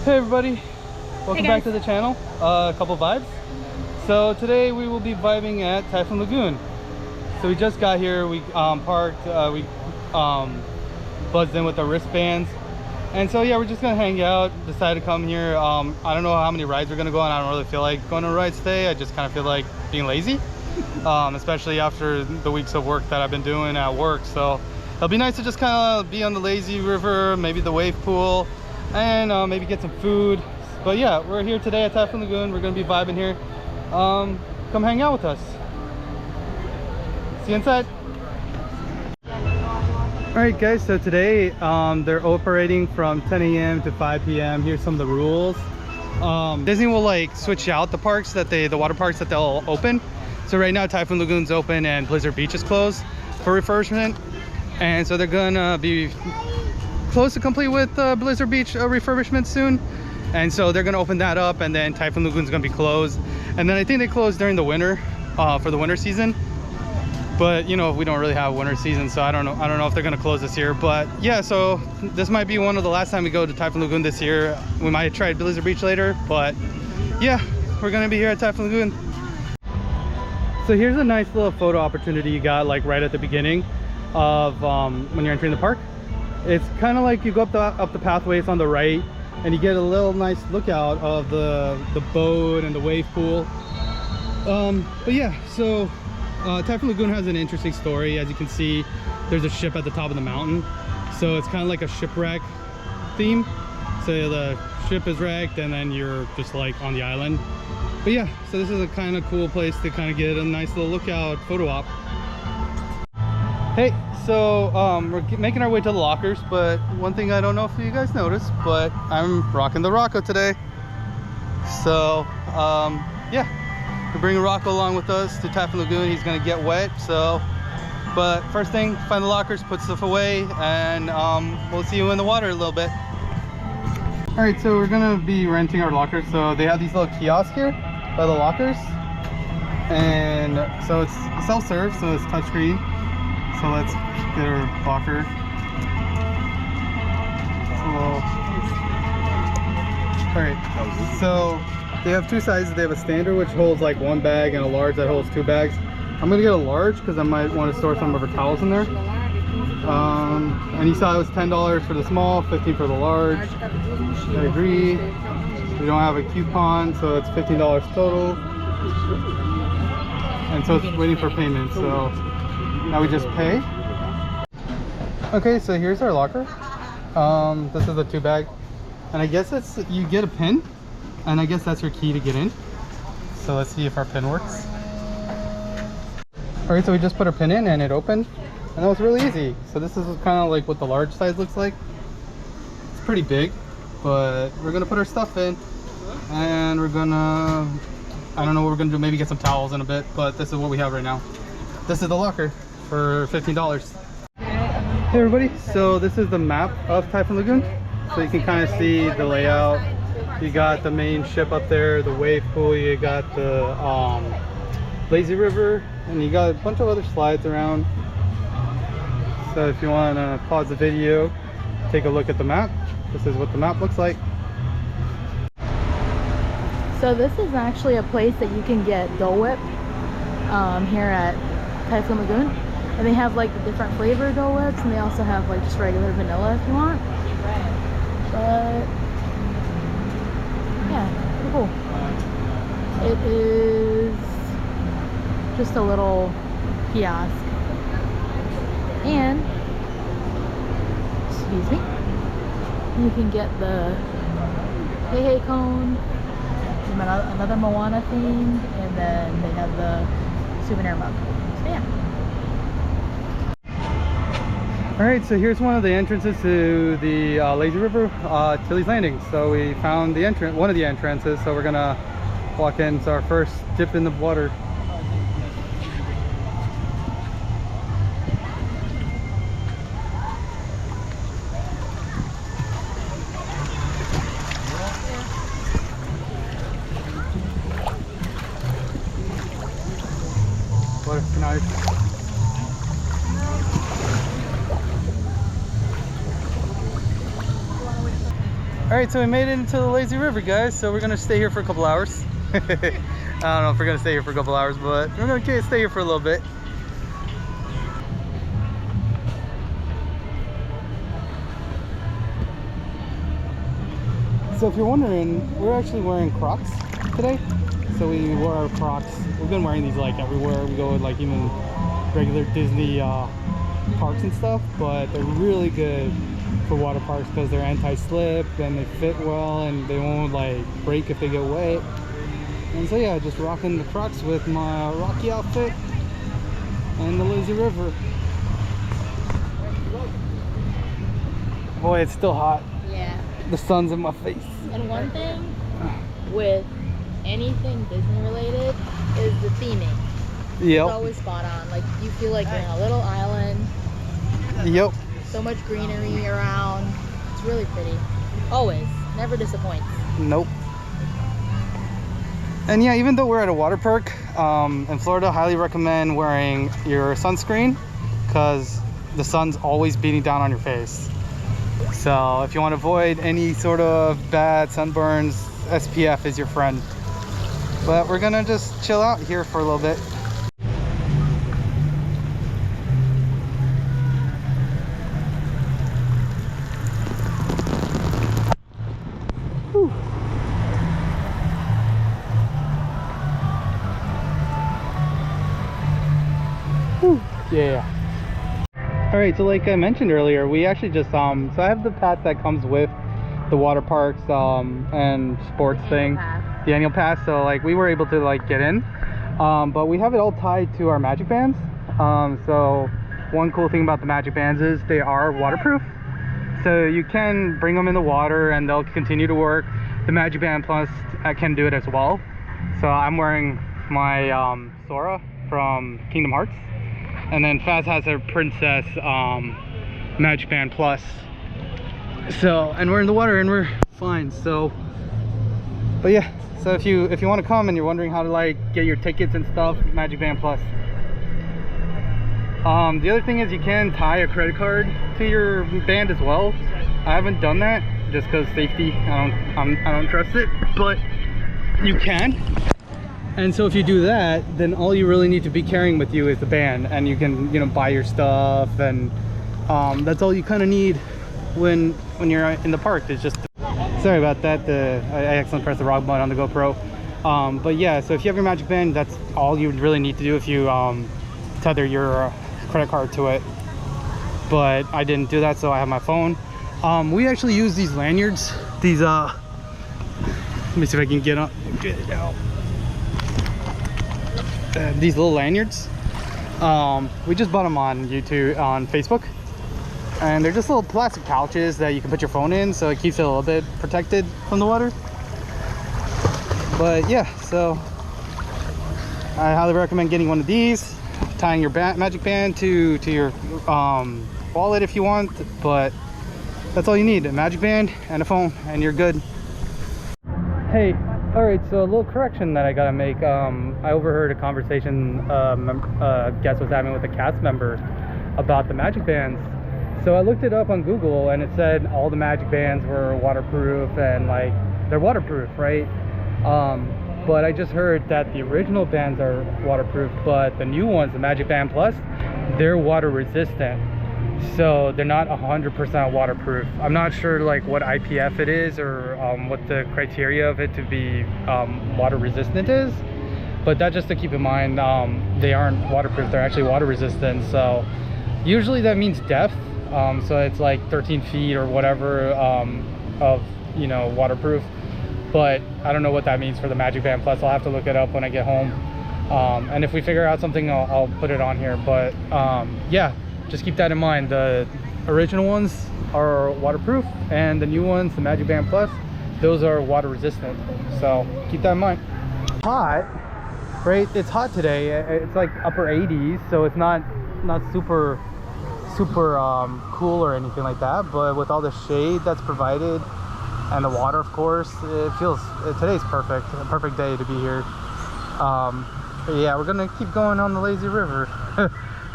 Hey everybody, welcome back to the channel. A couple vibes. So today we will be vibing at Typhoon Lagoon. So we just got here, we parked, we buzzed in with our wristbands, and so yeah, we're just gonna hang out. Decided to come here. I don't know how many rides we're gonna go on. I don't really feel like going on rides today. I just kind of feel like being lazy, especially after the weeks of work that I've been doing at work. So it'll be nice to just kind of be on the lazy river, maybe the wave pool, and maybe get some food. But yeah, we're here today at Typhoon Lagoon. We're gonna be vibing here. Come hang out with us. See you inside. All right guys, so today they're operating from 10 a.m. to 5 p.m. Here's some of the rules. Disney will like switch out the parks that the water parks that they'll open. So right now Typhoon Lagoon's open and Blizzard Beach is closed for refurbishment, and so they're gonna be close to complete with Blizzard Beach refurbishment soon, and so they're gonna open that up, and then Typhoon Lagoon's gonna be closed, and then I think they close during the winter for the winter season. But you know, we don't really have winter season, so I don't know if they're gonna close this year. But yeah, so this might be one of the last time we go to Typhoon Lagoon this year. We might try Blizzard Beach later, but yeah, we're gonna be here at Typhoon Lagoon. So here's a nice little photo opportunity you got like right at the beginning of when you're entering the park. It's kind of like you go up the pathways on the right, and you get a little nice lookout of the boat and the wave pool. But yeah, so Typhoon Lagoon has an interesting story. As you can see, there's a ship at the top of the mountain, so it's kind of like a shipwreck theme. So the ship is wrecked and then you're just like on the island. But yeah, so this is a kind of cool place to kind of get a nice little lookout photo op. Hey, so we're making our way to the lockers, but one thing I don't know if you guys noticed, but I'm rocking the Rocco today. So yeah, we're bringing Rocco along with us to Typhoon Lagoon. He's gonna get wet, so but first thing, find the lockers, put stuff away, and we'll see you in the water a little bit. All right, so we're gonna be renting our lockers. So they have these little kiosks here by the lockers, and so it's self-serve, so it's touchscreen. So let's get our locker. Alright, so they have two sizes. They have a standard which holds like one bag and a large that holds two bags. I'm gonna get a large because I might want to store some of our towels in there. And you saw it was $10 for the small, $15 for the large. I agree. We don't have a coupon, so it's $15 total. And so it's waiting for payment. So now we just pay. Okay, so here's our locker. This is a 2-bag, and I guess it's you get a pin, and I guess that's your key to get in. So let's see if our pin works. All right, so we just put our pin in and it opened, and that was really easy. So this is kind of like what the large size looks like. It's pretty big, but we're gonna put our stuff in, and we're gonna, I don't know what we're gonna do, maybe get some towels in a bit, but this is what we have right now. This is the locker for $15. Hey everybody, so this is the map of Typhoon Lagoon. So you can kind of see the layout. You got the main ship up there, the wave pool, you got the lazy river, and you got a bunch of other slides around. So if you want to pause the video, take a look at the map. This is what the map looks like. So this is actually a place that you can get Dole Whip here at Typhoon Lagoon, and they have like the different flavor Dole Whips, and they also have like just regular vanilla if you want. But yeah, pretty cool. It is just a little kiosk, and excuse me, you can get the hey cone, another Moana theme, and then they have the souvenir mug. So yeah. All right, so here's one of the entrances to the lazy river, Tilly's Landing. So we found the entrance, one of the entrances, so we're gonna walk in. It's our first dip in the water. Water's nice. All right, so we made it into the lazy river, guys. So we're gonna stay here for a couple hours. I don't know if we're gonna stay here for a couple hours, but we're gonna stay here for a little bit. So if you're wondering, we're actually wearing Crocs today. So we wore our Crocs. We've been wearing these like everywhere. We go with like even regular Disney parks and stuff, but they're really good for water parks because they're anti-slip and they fit well and they won't like break if they get wet. And so yeah, just rocking the Crocs with my Rocky outfit and the lazy river. Boy, it's still hot. Yeah. The sun's in my face. And one thing with anything Disney related is the theming. Yep. It's always spot on. Like you feel like you're in a little island. Yep. So much greenery around. It's really pretty. Always. Never disappoints. Nope. And yeah, even though we're at a water park in Florida, highly recommend wearing your sunscreen because the sun's always beating down on your face. So if you want to avoid any sort of bad sunburns, SPF is your friend. But we're gonna just chill out here for a little bit. Whew. Whew. Yeah. All right, so like I mentioned earlier, we actually just so I have the pass that comes with the water parks and sports thing, the annual pass. So like we were able to like get in, but we have it all tied to our magic bands. So one cool thing about the magic bands is they are waterproof, so you can bring them in the water and they'll continue to work. The magic band plus can do it as well. So I'm wearing my Sora from Kingdom Hearts. And then Faz has her Princess Magic Band Plus. So, and we're in the water and we're fine. So, but yeah. So if you want to come and you're wondering how to like get your tickets and stuff, Magic Band Plus. The other thing is you can tie a credit card to your band as well. I haven't done that just because safety. I don't trust it, but you can. And so if you do that, then all you really need to be carrying with you is the band, and you can, you know, buy your stuff, and that's all you kind of need when you're in the park. It's just, sorry about that, I accidentally pressed the wrong button on the GoPro. But yeah, so if you have your magic band, that's all you really need to do if you tether your credit card to it. But I didn't do that, so I have my phone. We actually use these lanyards. These let me see if I can get it out. These little lanyards, we just bought them on YouTube, on Facebook, and they're just little plastic pouches that you can put your phone in, so it keeps it a little bit protected from the water. But yeah, so I highly recommend getting one of these, tying your magic band to your wallet if you want, but that's all you need, a magic band and a phone, and you're good. Hey, all right, so a little correction that I gotta make. I overheard a conversation guest was having with a cast member about the magic bands. So I looked it up on Google and it said all the magic bands were waterproof and like they're waterproof, right? But I just heard that the original bands are waterproof, but the new ones, the Magic Band Plus, they're water resistant. So they're not 100% waterproof. I'm not sure like what IPF it is or what the criteria of it to be water resistant is, but that just to keep in mind, they aren't waterproof, they're actually water resistant. So usually that means depth, so it's like 13 feet or whatever of, you know, waterproof, but I don't know what that means for the Magic Band Plus. I'll have to look it up when I get home, and if we figure out something, I'll put it on here. But yeah, just keep that in mind. The original ones are waterproof, and the new ones, the Magic Band Plus, those are water resistant. So keep that in mind. Hot, right? It's hot today. It's like upper 80s, so it's not super cool or anything like that. But with all the shade that's provided and the water, of course, today's perfect. A perfect day to be here. But yeah, we're gonna keep going on the lazy river.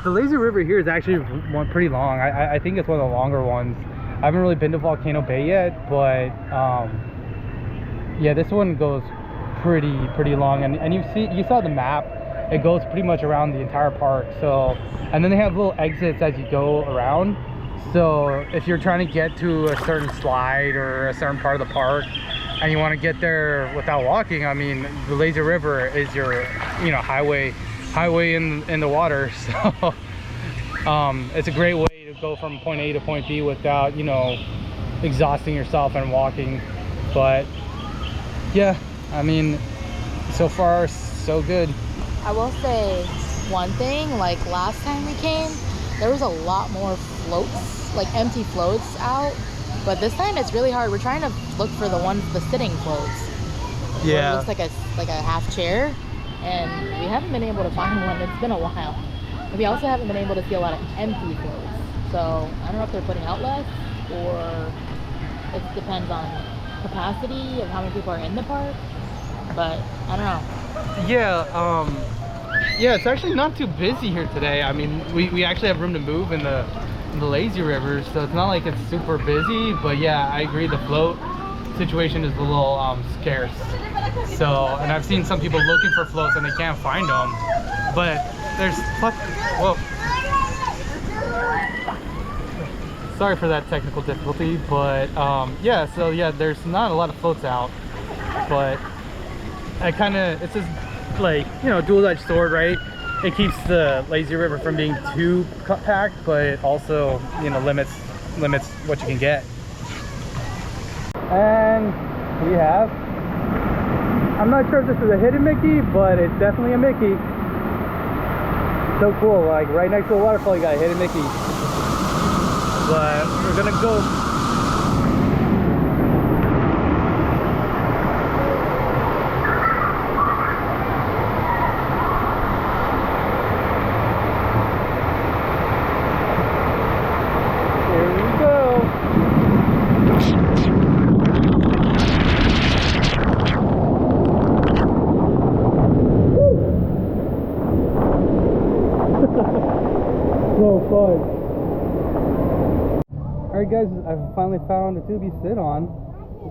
The lazy river here is actually pretty long. I think it's one of the longer ones. I haven't really been to Volcano Bay yet, but yeah, this one goes pretty long. And you saw the map. It goes pretty much around the entire park. So, and then they have little exits as you go around. So if you're trying to get to a certain slide or a certain part of the park, and you want to get there without walking, I mean, the lazy river is your, you know, highway in the water. So it's a great way to go from point A to point B without, you know, exhausting yourself and walking. But yeah, I mean, so far so good. I will say one thing, like last time we came, there was a lot more floats, like empty floats out. But this time it's really hard. We're trying to look for the sitting floats. Yeah. It looks like a half chair, and we haven't been able to find one. It's been a while. And we also haven't been able to see a lot of empty floats. So I don't know if they're putting out less, or it depends on capacity of how many people are in the park. But I don't know. Yeah, yeah, it's actually not too busy here today. I mean, we actually have room to move in the lazy river, so it's not like it's super busy. But yeah, I agree, the float situation is a little scarce. So, and I've seen some people looking for floats and they can't find them. But there's whoa, sorry for that technical difficulty. But yeah, so yeah, there's not a lot of floats out, but it's just like, you know, dual-edged sword, right? It keeps the lazy river from being too packed, but it also, you know, limits what you can get. And we have, I'm not sure if this is a hidden Mickey, but it's definitely a Mickey. So cool, like right next to a waterfall you got a hidden Mickey. But we're gonna go. So fun. Alright guys, I've finally found a tubie sit on.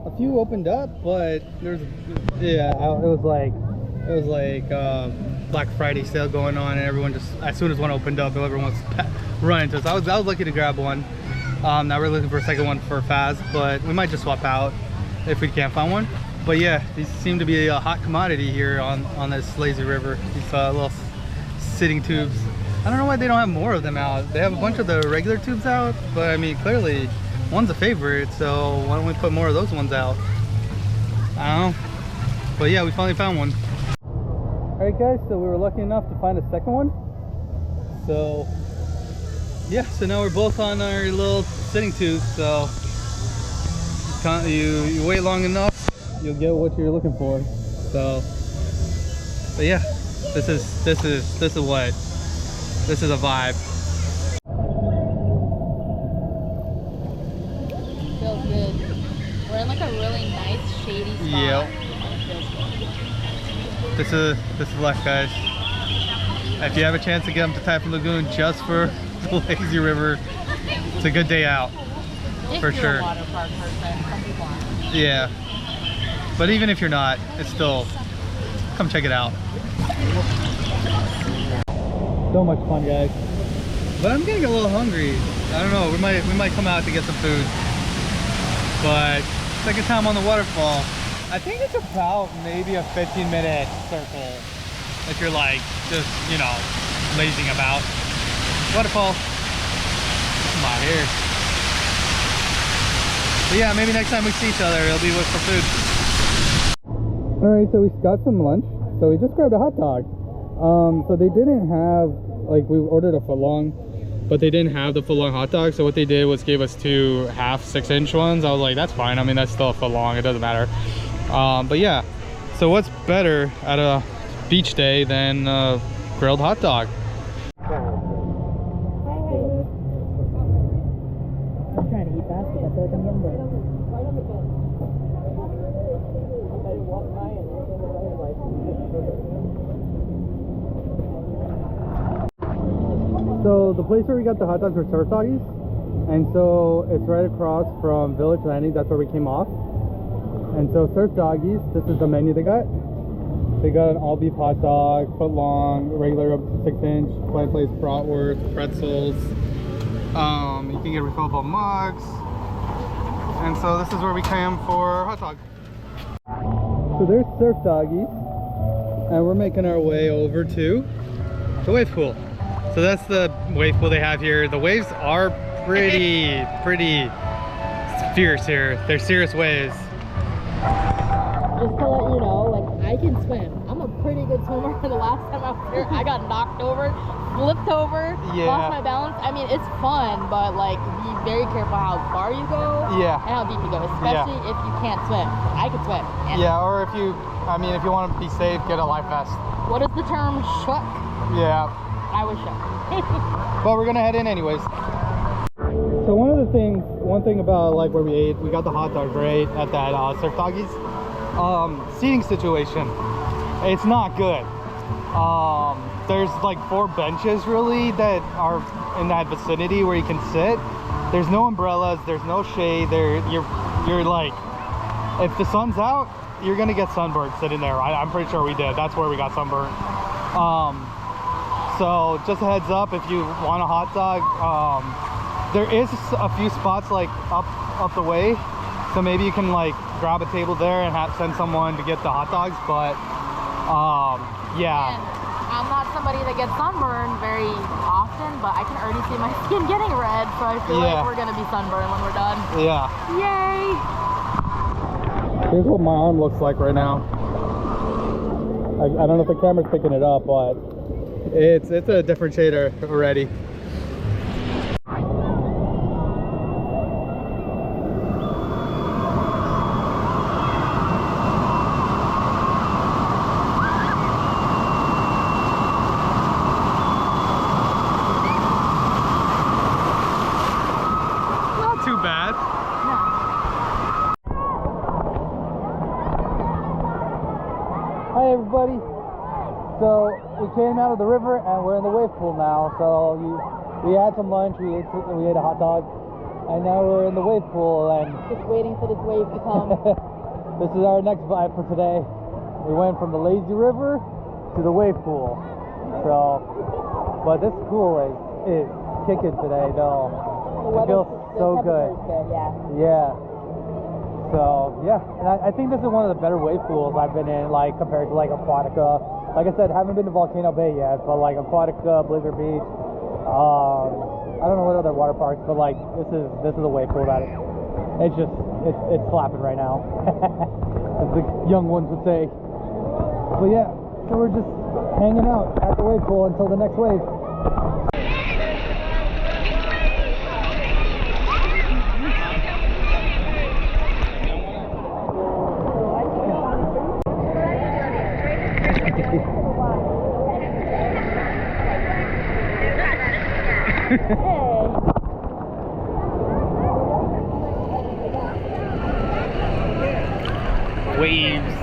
A few opened up, but there's, yeah, it was like Black Friday sale going on, and everyone just, as soon as one opened up, everyone was running to it. So I was lucky to grab one. Now we're looking for a second one for Faz, but we might just swap out if we can't find one. But yeah, these seem to be a hot commodity here on this lazy river. These little sitting tubes. I don't know why they don't have more of them out. They have a bunch of the regular tubes out, but I mean, clearly one's a favorite, so why don't we put more of those ones out? I don't know. But yeah, we finally found one. Alright guys, so we were lucky enough to find a second one. So yeah, so now we're both on our little sitting tubes, so you wait long enough, you'll get what you're looking for. So, but yeah, this is a vibe. Feels good. We're in like a really nice shady spot. Yep. This is luck, guys. If you have a chance to get them to Typhoon Lagoon just for the lazy river, it's a good day out. If for you're sure. a water park person, some people aren't. Yeah. But even if you're not, it's still, come check it out. So much fun, guys. But I'm getting a little hungry. I don't know, we might come out to get some food. But second time on the waterfall. I think it's about maybe a 15-minute circle if you're like just, you know, lazing about. Waterfall. Come on here. But yeah, maybe next time we see each other, it'll be with for food. Alright, so we got some lunch. So we just grabbed a hot dog. So they didn't have, like, we ordered a footlong, but they didn't have the foot long hot dog. So what they did was gave us 2 half 6-inch ones. I was like, that's fine. I mean, that's still a foot long, it doesn't matter. But yeah, so what's better at a beach day than a grilled hot dog? I'm trying to eat fast because I feel like I'm getting bored. So the place where we got the hot dogs were Surf Doggies, and so it's right across from Village Landing. That's where we came off. And so Surf Doggies, this is the menu they got. They got an all beef hot dog, foot long, regular 6-inch, plain place bratwurst, pretzels. You can get refillable mugs. And so this is where we came for hot dog. So there's Surf Doggies, and we're making our way over to the wave pool. So that's the wave pool they have here. The waves are pretty fierce here. They're serious waves. Just to let you know, like, I can swim. I'm a pretty good swimmer. The last time I was here, I got knocked over, flipped over, lost my balance. I mean, it's fun, but like, be very careful how far you go and how deep you go, especially if you can't swim. I can swim. Or if you, I mean, if you want to be safe, get a life vest. What is the term? Shook? Yeah. I was shook. But we're gonna head in anyways. So one thing about like where we ate, we got the hot dog right at that Surf Doggies. Seating situation, it's not good. There's like 4 benches really that are in that vicinity where you can sit. There's no umbrellas, there's no shade. You're like, if the sun's out, you're gonna get sunburned sitting there. I'm pretty sure we did. That's where we got sunburned. So just a heads up, if you want a hot dog, there is a few spots like up the way, so maybe you can like grab a table there and send someone to get the hot dogs. But yeah, and I'm not somebody that gets sunburned very often, but I can already see my skin getting red, so I feel like we're gonna be sunburned when we're done. Yay! Here's what my arm looks like right now. I don't know if the camera's picking it up, but it's a different shader already. Not too bad. Hi everybody. So we came out of the river and we're in the wave pool now. So we had some lunch, we ate a hot dog, and now we're in the wave pool and just waiting for this wave to come. This is our next vibe for today. We went from the lazy river to the wave pool. So, but this pool is kicking today though. It feels so good. Yeah. So yeah, and I think this is one of the better wave pools I've been in, like compared to like Aquatica. Like I said, haven't been to Volcano Bay yet, but like Aquatica, Blizzard Beach, I don't know what other water parks, but like this is a wave pool that it's slapping right now, as the young ones would say. But yeah, so we're just hanging out at the wave pool until the next wave. Waves.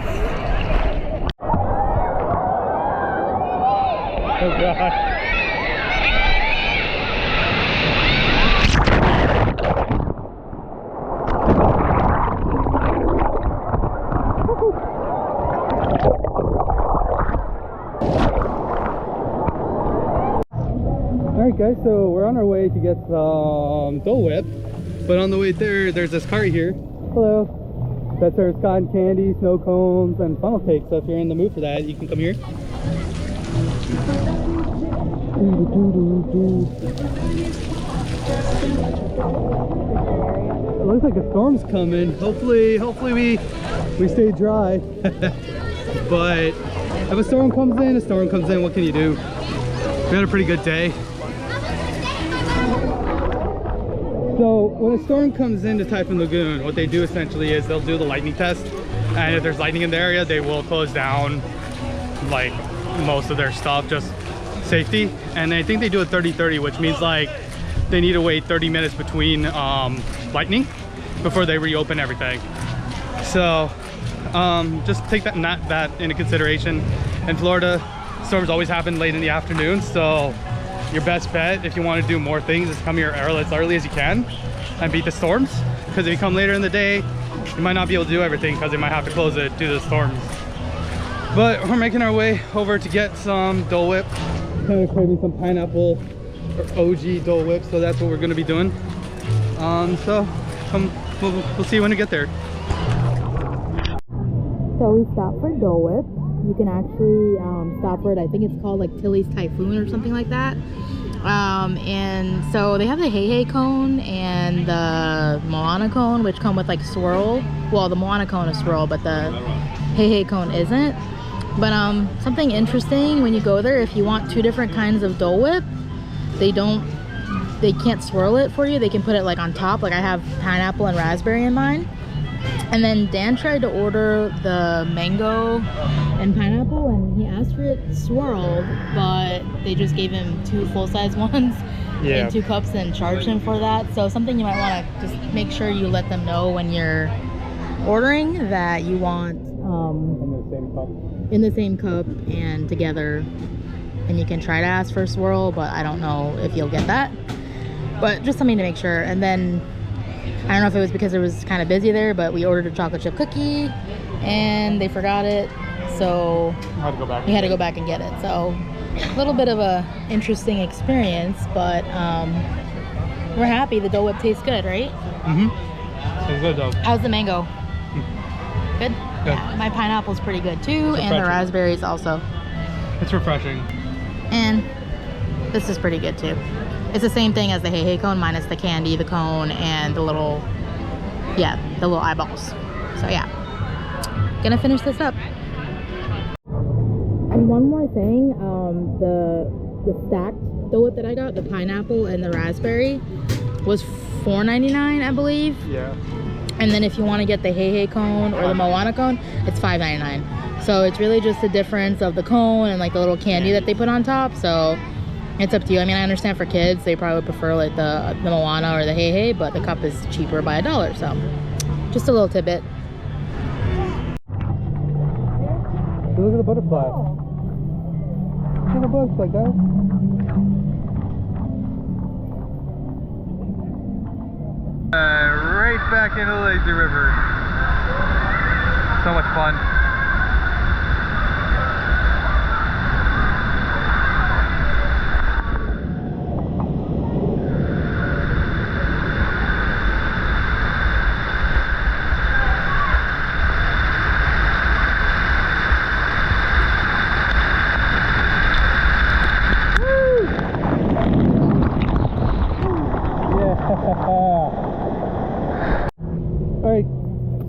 Oh god. Alright guys, so we're on our way to get some Dole Whip, but on the way there's this cart here. Hello. That serves cotton candy, snow cones, and funnel cake. So if you're in the mood for that, you can come here. It looks like a storm's coming. Hopefully we stay dry. But if a storm comes in, what can you do? We had a pretty good day. So when a storm comes into Typhoon Lagoon, what they do essentially is they'll do the lightning test, and if there's lightning in the area, they will close down like most of their stuff, just safety. And I think they do a 30-30, which means like they need to wait 30 minutes between lightning before they reopen everything. So just take that into consideration. In Florida, storms always happen late in the afternoon, so your best bet if you want to do more things is come here as early as you can and beat the storms, because if you come later in the day, you might not be able to do everything because they might have to close it due to the storms. But we're making our way over to get some Dole Whip. Kind of craving some pineapple or OG Dole Whip, so that's what we're going to be doing. So we'll see you when we get there. So we stopped for Dole Whip. You can actually stop for it. I think it's called like Tilly's Typhoon or something like that. And so they have the Hey Hey cone and the Moana cone, which come with like swirl. Well, the Moana cone is swirl, but the Hey Hey cone isn't. But something interesting when you go there, if you want two different kinds of Dole Whip, they can't swirl it for you. They can put it like on top. Like I have pineapple and raspberry in mine. And then Dan tried to order the mango and pineapple, and he asked for it swirled, but they just gave him 2 full-size ones in 2 cups and charged him for that. So something you might want to just make sure you let them know when you're ordering that you want in the same cup and together. And you can try to ask for a swirl, but I don't know if you'll get that. But just something to make sure. And then I don't know if it was because it was kind of busy there, but we ordered a chocolate chip cookie and they forgot it, so we had to go back and get it. So a little bit of a interesting experience, but we're happy. The Dole Whip tastes good, right? It's good though. How's the mango? Good? Yeah, my pineapple's pretty good too, and the raspberries also. It's refreshing. And this is pretty good too. It's the same thing as the Hey Hey cone, minus the candy, the cone, and the little eyeballs. So yeah, gonna finish this up. And one more thing, the stacked Dole Whip that I got, the pineapple and the raspberry, was $4.99, I believe. Yeah. And then if you want to get the Hey Hey cone or the Moana cone, it's $5.99. So it's really just the difference of the cone and like the little candy that they put on top. So it's up to you. I mean, I understand for kids, they probably prefer like the Moana or the Hey Hey, but the cup is cheaper by $1. So just a little tidbit. Look at the butterfly. Look at the butterfly, guys. Right back into the lazy river. So much fun. Alright,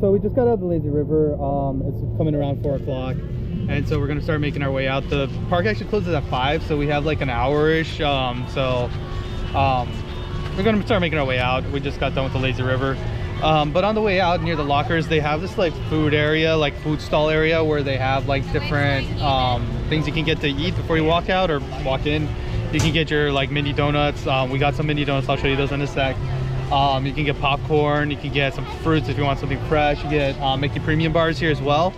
so we just got out of the lazy river. It's coming around 4 o'clock, and so we're gonna start making our way out. The park actually closes at 5, so we have like an hour-ish. We're gonna start making our way out. We just got done with the lazy river. But on the way out near the lockers, they have this like food area, like food stall area, where they have like different things you can get to eat before you walk out or walk in. You can get your like mini donuts. We got some mini donuts. I'll show you those in a sec. You can get popcorn. You can get some fruits if you want something fresh. You get Mickey premium bars here as well.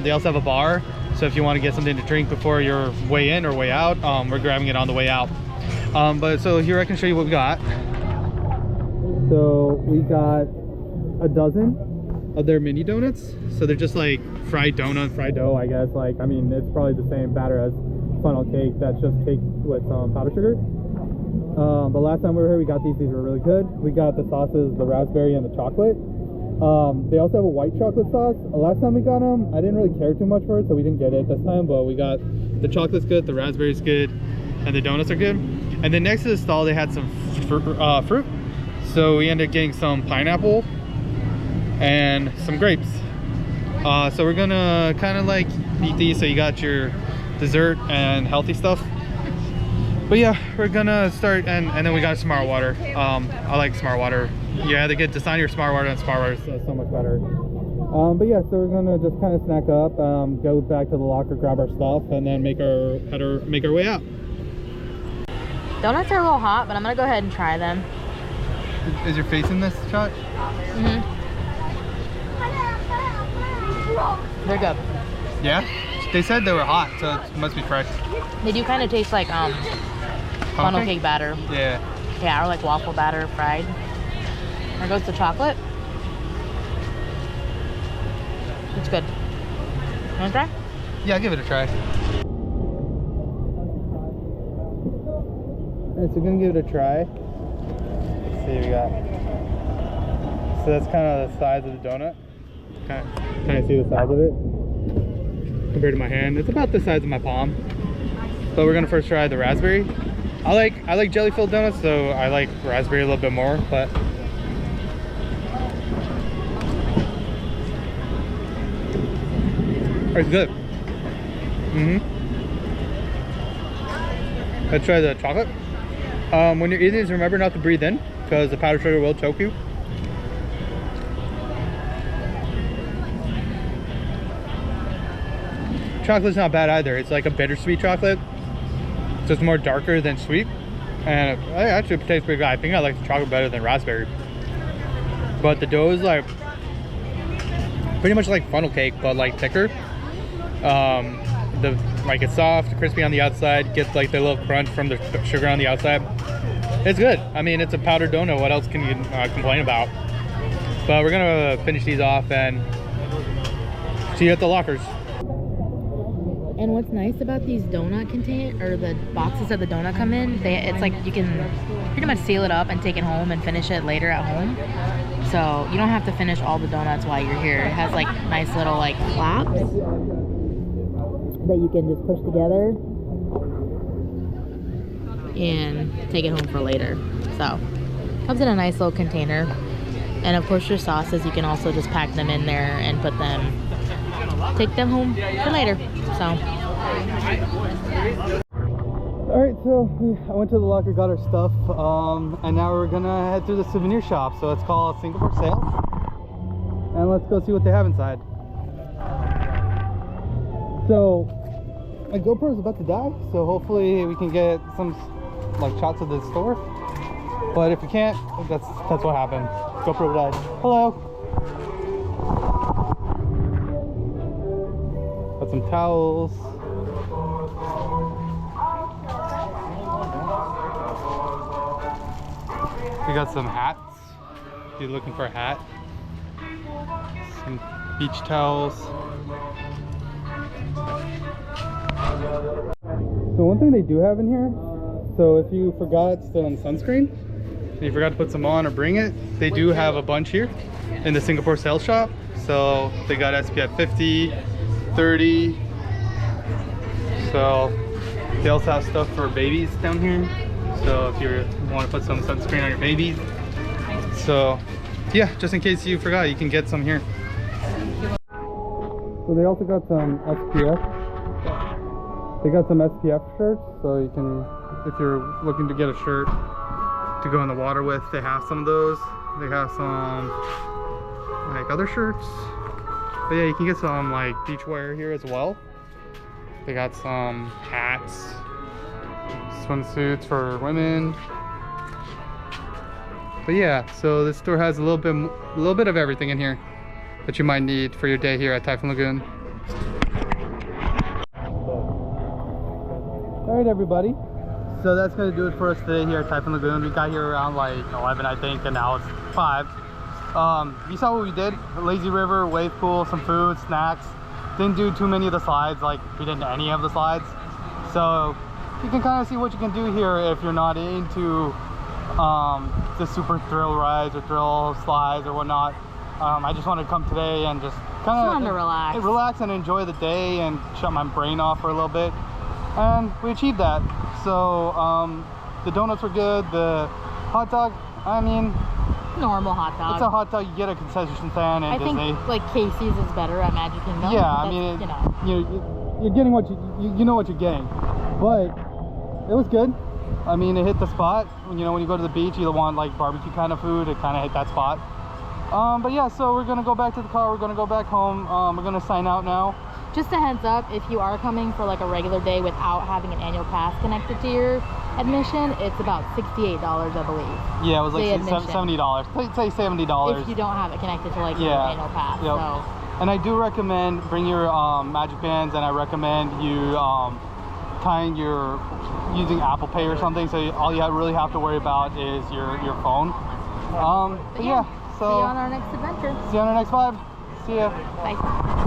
They also have a bar, so if you want to get something to drink before your way in or way out, we're grabbing it on the way out. So here I can show you what we got. So we got a dozen of their mini donuts. So they're just like fried dough, I guess. Like, I mean, it's probably the same batter as funnel cake. That's just cake with powdered sugar. But last time we were here, we got these were really good. We got the sauces, the raspberry and the chocolate. They also have a white chocolate sauce. Last time we got them, I didn't really care too much for it, so we didn't get it this time, but we got the chocolate's good, the raspberry's good, and the donuts are good. And then next to the stall, they had some fruit. So we ended up getting some pineapple and some grapes. So we're gonna kind of like eat these. So you got your dessert and healthy stuff. But yeah, we're gonna start, and then we got Smart Water. I like Smart Water. Yeah, they get design your Smart Water, and Smart Water is so much better. But yeah, so we're gonna just kind of snack up, go back to the locker, grab our stuff, and then make our way out. Donuts are a little hot, but I'm gonna go ahead and try them. Is your face in this shot? Mm-hmm. They're good. Yeah? They said they were hot, so it must be fresh. They do kind of taste like funnel cake batter. Yeah. Yeah, or like waffle batter fried. There goes the chocolate. It's good. You wanna try? Yeah, I'll give it a try. Alright, so we're gonna give it a try. Let's see what we got. So that's kind of the size of the donut. Kind of see the size of it compared to my hand. It's about the size of my palm. But we're gonna first try the raspberry. I like jelly filled donuts, so I like raspberry a little bit more. But it's good. Let's try the chocolate. When you're eating these, remember not to breathe in because the powdered sugar will choke you. Chocolate's not bad either. It's like a bittersweet chocolate, so it's more darker than sweet, and it actually tastes pretty good. I think I like the chocolate better than raspberry, but the dough is like pretty much like funnel cake, but like thicker. Like it's soft, crispy on the outside, gets like the little crunch from the sugar on the outside. It's good. I mean, it's a powdered donut. What else can you complain about? But we're gonna finish these off and see you at the lockers. And what's nice about these donut or the boxes that the donut come in, it's like you can pretty much seal it up and take it home and finish it later at home. So you don't have to finish all the donuts while you're here. It has like nice little like flaps that you can just push together and take it home for later. So comes in a nice little container. And of course your sauces, you can also just pack them in there and take them home for later. So alright, so I went to the locker, got our stuff, and now we're gonna head through the souvenir shop. So it's called Singapore Sales, and let's go see what they have inside. So my GoPro is about to die, so hopefully we can get some like shots of the store, but if we can't, that's what happened. GoPro died. Hello. Got some towels. We got some hats. If you're looking for a hat. Some beach towels. So one thing they do have in here, so if you forgot some sunscreen, and you forgot to put some on or bring it, they do have a bunch here in the Singapore Sales shop. So they got SPF 50, 30. So they also have stuff for babies down here. So if you want to put some sunscreen on your baby. So yeah, just in case you forgot, you can get some here. So they also got some SPF. They got some SPF shirts, so you can, if you're looking to get a shirt to go in the water with, they have some of those. They have some like other shirts. But yeah, you can get some like beach wear here as well. They got some hats, swimsuits for women. But yeah, so this store has a little bit of everything in here that you might need for your day here at Typhoon Lagoon. Alright everybody, so that's going to do it for us today here at Typhoon Lagoon. We got here around like 11 I think, and now it's 5. You saw what we did. A lazy river, wave pool, some food, snacks. Didn't do too many of the slides, like we didn't any of the slides. So you can kind of see what you can do here if you're not into the super thrill rides or thrill slides or whatnot. I just wanted to come today and just kind of relax and enjoy the day and shut my brain off for a little bit. And we achieved that. So the donuts were good. The hot dog, I mean, normal hot dog. It's a hot dog. You get a concession stand in Disney. I think like Casey's is better at Magic Kingdom. Yeah, I mean, you're getting what you know what you're getting. But it was good. I mean, it hit the spot. You know, when you go to the beach, you want like barbecue kind of food, it kind of hit that spot. But yeah, so we're gonna go back to the car, we're gonna go back home. We're gonna sign out now. Just a heads up, if you are coming for like a regular day without having an annual pass connected to your admission, it's about $68, I believe. Yeah, it was like $70. Say $70. If you don't have it connected to like your Yeah. annual pass. Yep. So. And I do recommend bring your magic bands, and I recommend you tying your using Apple Pay or something. So all you really have to worry about is your phone. But yeah, so see you on our next adventure. see you on our next vibe. See ya. Bye.